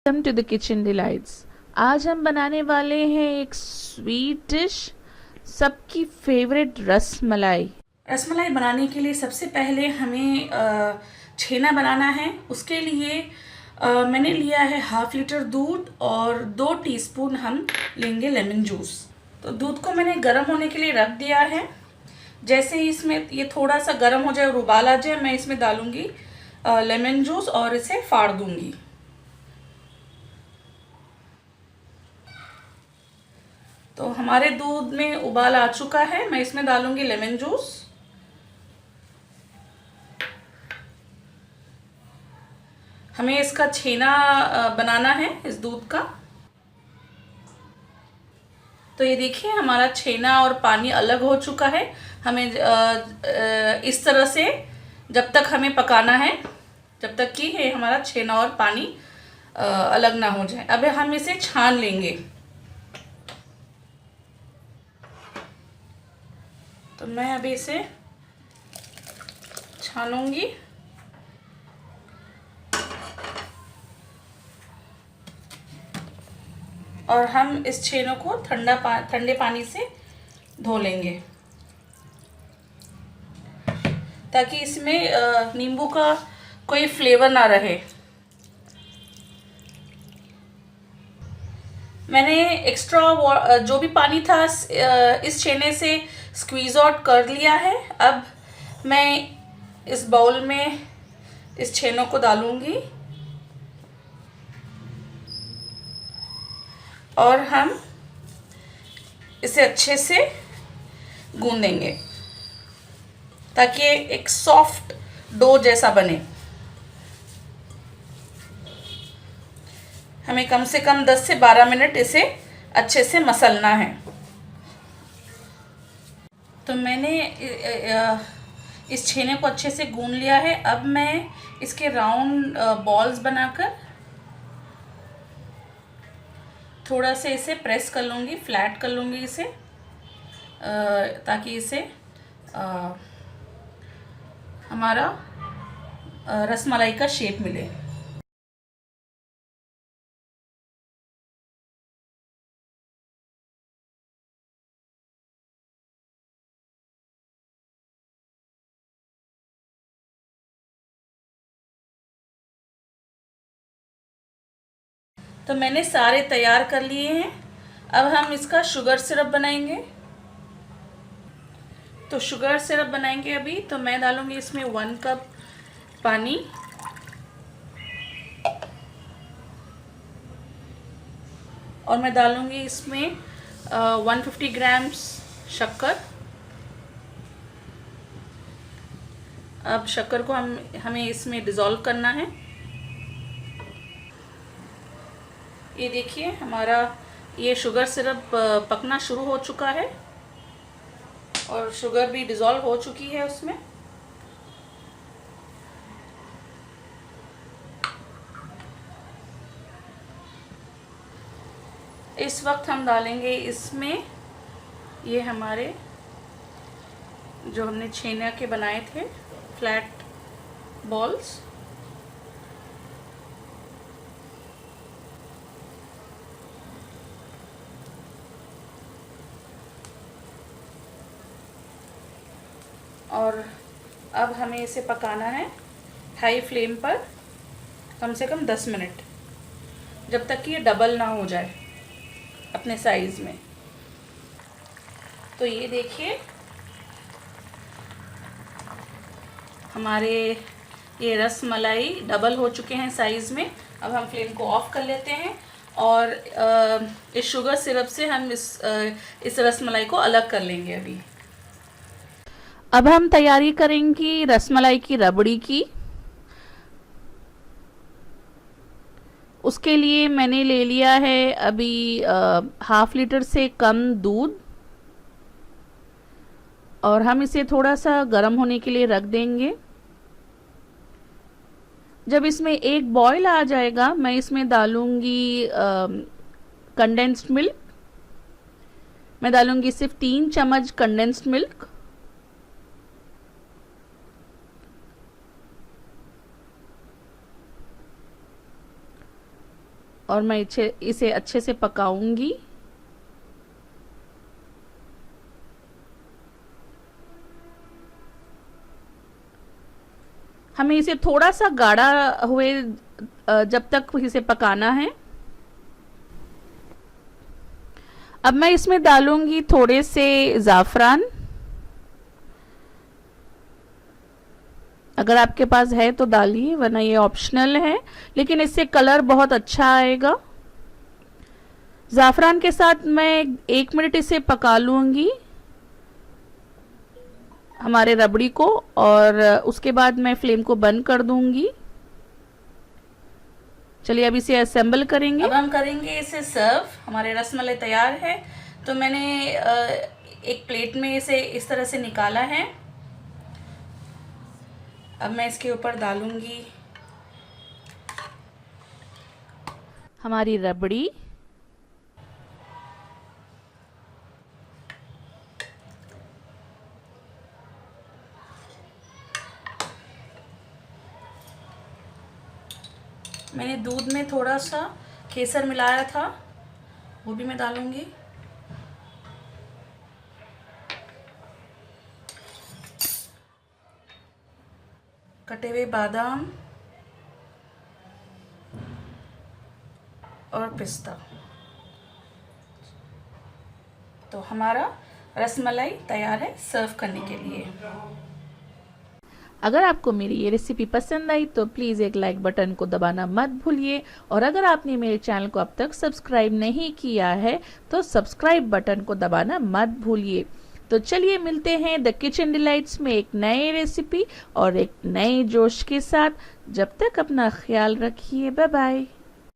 Welcome to the kitchen delights. आज हम बनाने वाले हैं एक स्वीट डिश, सबकी फेवरेट रसमलाई। रसमलाई बनाने के लिए सबसे पहले हमें छेना बनाना है। उसके लिए मैंने लिया है 1/2 लीटर दूध और 2 टीस्पून हम लेंगे लेमन जूस। तो दूध को मैंने गर्म होने के लिए रख दिया है। जैसे ही इसमें ये थोड़ा सा गर्म हो जाए और उबाल आ जाए, मैं इसमें डालूंगी लेमन जूस और इसे फाड़ दूंगी। तो हमारे दूध में उबाल आ चुका है, मैं इसमें डालूंगी लेमन जूस। हमें इसका छेना बनाना है इस दूध का। तो ये देखिए हमारा छेना और पानी अलग हो चुका है। हमें इस तरह से जब तक हमें पकाना है, जब तक कि ये हमारा छेना और पानी अलग ना हो जाए। अब हम इसे छान लेंगे। तो मैं अभी इसे छानूंगी। और हम इस छेनों को ठंडे पानी से धो लेंगे, ताकि इसमें नींबू का कोई फ्लेवर ना रहे। मैंने एक्स्ट्रा जो भी पानी था इस छेने से स्क्वीज आउट कर लिया है। अब मैं इस बाउल में इस छेनों को डालूंगी और हम इसे अच्छे से गूंदेंगे ताकि एक सॉफ्ट डो जैसा बने। हमें कम से कम 10 से 12 मिनट इसे अच्छे से मसलना है। तो मैंने इस छेने को अच्छे से गूंद लिया है। अब मैं इसके राउंड बॉल्स बनाकर थोड़ा से इसे प्रेस कर लूँगी, फ्लैट कर लूँगी इसे, ताकि इसे हमारा रसमलाई का शेप मिले। तो मैंने सारे तैयार कर लिए हैं। अब हम इसका शुगर सिरप बनाएंगे। तो शुगर सिरप बनाएंगे अभी। तो मैं डालूंगी इसमें 1 कप पानी और मैं डालूंगी इसमें 150 ग्राम्स शक्कर। अब शक्कर को हमें इसमें डिज़ोल्व करना है। ये देखिए हमारा ये शुगर सिरप पकना शुरू हो चुका है और शुगर भी डिज़ोल्व हो चुकी है उसमें। इस वक्त हम डालेंगे इसमें ये हमारे जो हमने छेना के बनाए थे फ्लैट बॉल्स। और अब हमें इसे पकाना है हाई फ्लेम पर कम से कम 10 मिनट, जब तक कि ये डबल ना हो जाए अपने साइज़ में। तो ये देखिए हमारे ये रसमलाई डबल हो चुके हैं साइज़ में। अब हम फ्लेम को ऑफ कर लेते हैं और इस शुगर सिरप से हम इस रसमलाई को अलग कर लेंगे अभी। अब हम तैयारी करेंगे रसमलाई की रबड़ी की। उसके लिए मैंने ले लिया है अभी 1/2 लीटर से कम दूध और हम इसे थोड़ा सा गर्म होने के लिए रख देंगे। जब इसमें एक बॉईल आ जाएगा, मैं इसमें डालूंगी कंडेंस्ड मिल्क। मैं डालूंगी सिर्फ 3 चम्मच कंडेंस्ड मिल्क। और मैं इसे अच्छे से पकाऊंगी। हमें इसे थोड़ा सा गाढ़ा हुए जब तक इसे पकाना है। अब मैं इसमें डालूंगी थोड़े से ज़ाफ़रान। अगर आपके पास है तो डालिए, वरना ये ऑप्शनल है, लेकिन इससे कलर बहुत अच्छा आएगा। ज़ाफ़रान के साथ मैं 1 मिनट इसे पका लूंगी हमारे रबड़ी को, और उसके बाद मैं फ्लेम को बंद कर दूंगी। चलिए अब इसे असेंबल करेंगे। अब हम करेंगे इसे सर्व। हमारे रसमलाई तैयार है। तो मैंने एक प्लेट में इसे इस तरह से निकाला है। अब मैं इसके ऊपर डालूंगी हमारी रबड़ी। मैंने दूध में थोड़ा सा केसर मिलाया था, वो भी मैं डालूंगी। कटे हुए बादाम और पिस्ता। तो हमारा रसमलाई तैयार है सर्व करने के लिए। अगर आपको मेरी ये रेसिपी पसंद आई तो प्लीज़ एक लाइक बटन को दबाना मत भूलिए, और अगर आपने मेरे चैनल को अब तक सब्सक्राइब नहीं किया है तो सब्सक्राइब बटन को दबाना मत भूलिए। तो चलिए मिलते हैं द किचन डिलाइट्स में एक नए रेसिपी और एक नए जोश के साथ। जब तक अपना ख्याल रखिए। Bye bye.